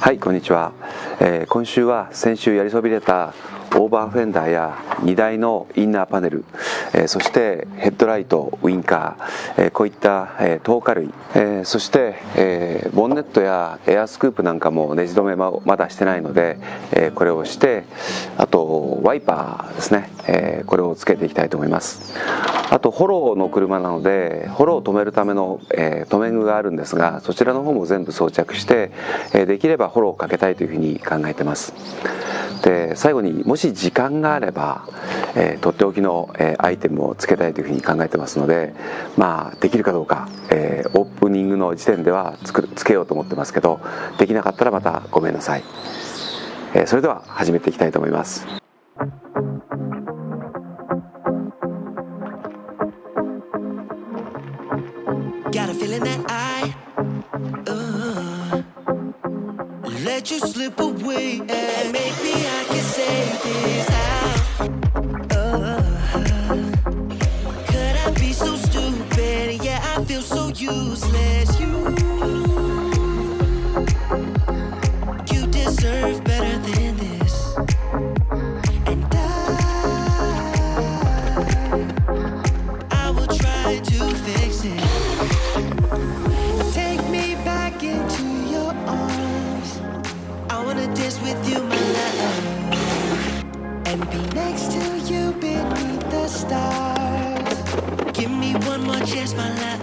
はい、こんにちは。今週は先週やりそびれたオーバーフェンダーや荷台のインナーパネル、そしてヘッドライト、ウインカー、こういった、灯火類、そして、ボンネットやエアスクープなんかもネジ止めまだしてないので、これをして、あとワイパーですね、これをつけていきたいと思います。あとホローの車なので、ホローを止めるための、止め具があるんですが、そちらの方も全部装着して、できればホローをかけたいというふうに考えてます。で、最後にもし時間があれば、とっておきの、アイテムをつけたいというふうに考えてますので、できるかどうか、オープニングの時点ではつけようと思ってますけど、できなかったらまたごめんなさい。それでは始めていきたいと思います。Got a feeling that I let you slip away, and maybe I can say this out. Could I be so stupid? Yeah, I feel so useless. You deserve better than this. And I will try to fix it. Take me back into your arms. I wanna dance with you, my love, and be next to you beneath the stars. Give me one more chance, my love.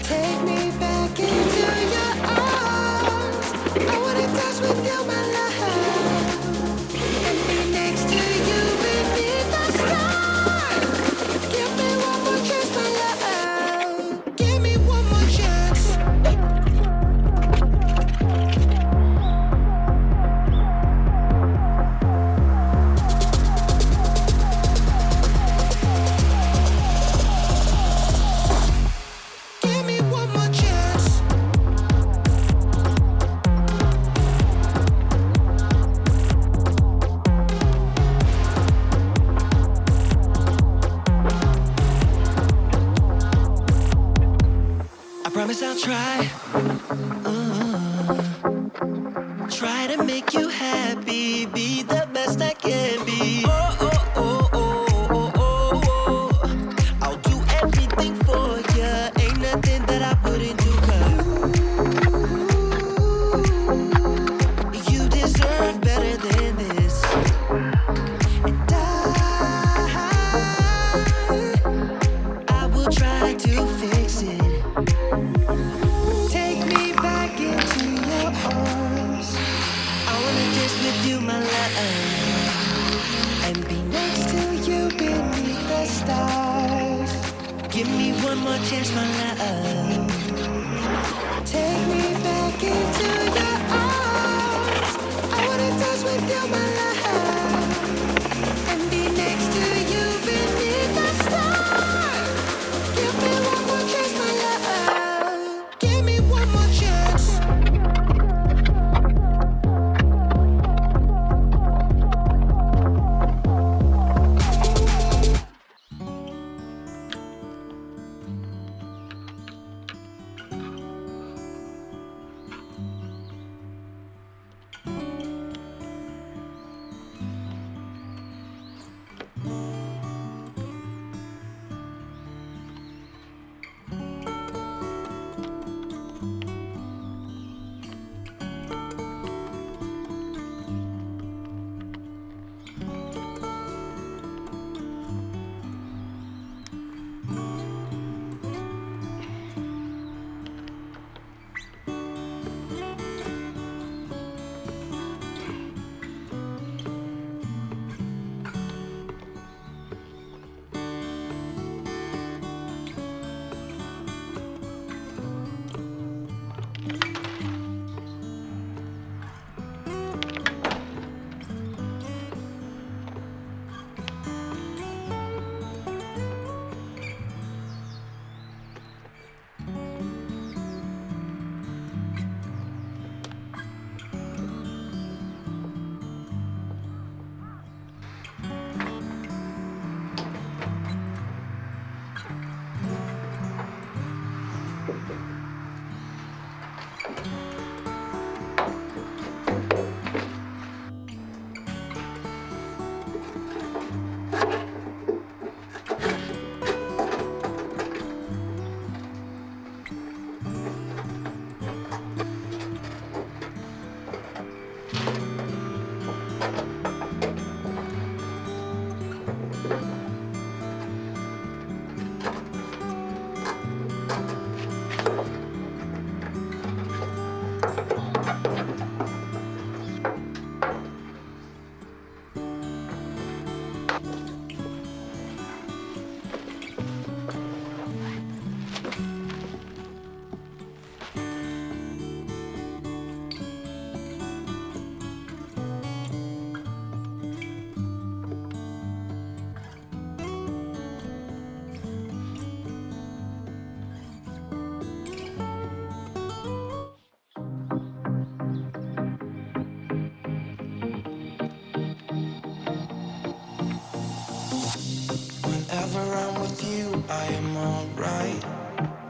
Take me back into your arms. I wanna dance with you, my love, and be next to you beneath the stars. Give me one more chance, my love. Give me one more chance. Give me one more chance. I promise I'll try. Try to make you happy, be the best I can be. I'll do everything for ya. Ain't nothing that I wouldn't do, 'cause you deserve better than this. And I will try to fix it. Take me back into your arms. I wanna dance with you, my love, and be next to you beneath the stars. Give me one more chance, my love. Take me back into your arms. I wanna dance with you, my love, and be next to you beneath the stars. Give me one more chance, my love. Give me one more chance.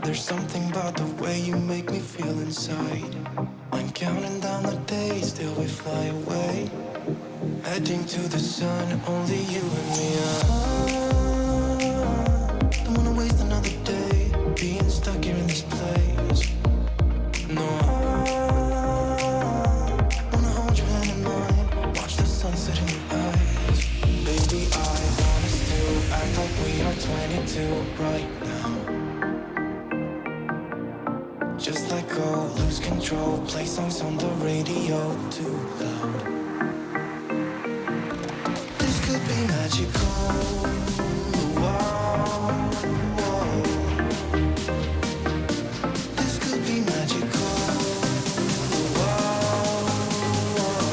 There's something about the way you make me feel inside. I'm counting down the days till we fly away. Heading to the sun, only you and me. Don't wanna waste another day being stuck here in this place. No, wanna hold your hand in mine, watch the sunset in your eyes. Baby, I want us to act like we are 22 right now. Just let go, lose control, play songs on the radio too loud. This could be magical. Whoa, whoa. This could be magical. Whoa, whoa.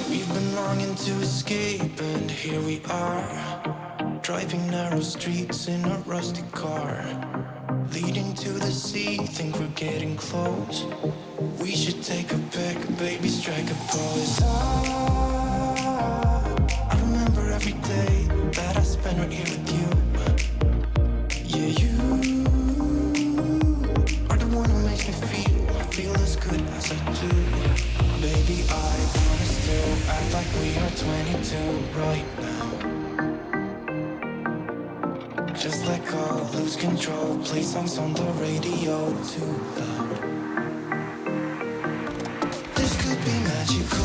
We've been longing to escape, and here we are, driving narrow streets in a rusty car, leading to the sea. Think we're getting close. We should take a pic, baby, strike a pose. I remember every day that I spent right here with you. Yeah, you are the one who makes me feel as good as I do. Baby, I want us to act like we are 22 right now. Just let go, lose control, play songs on the radio too loud. This could be magical.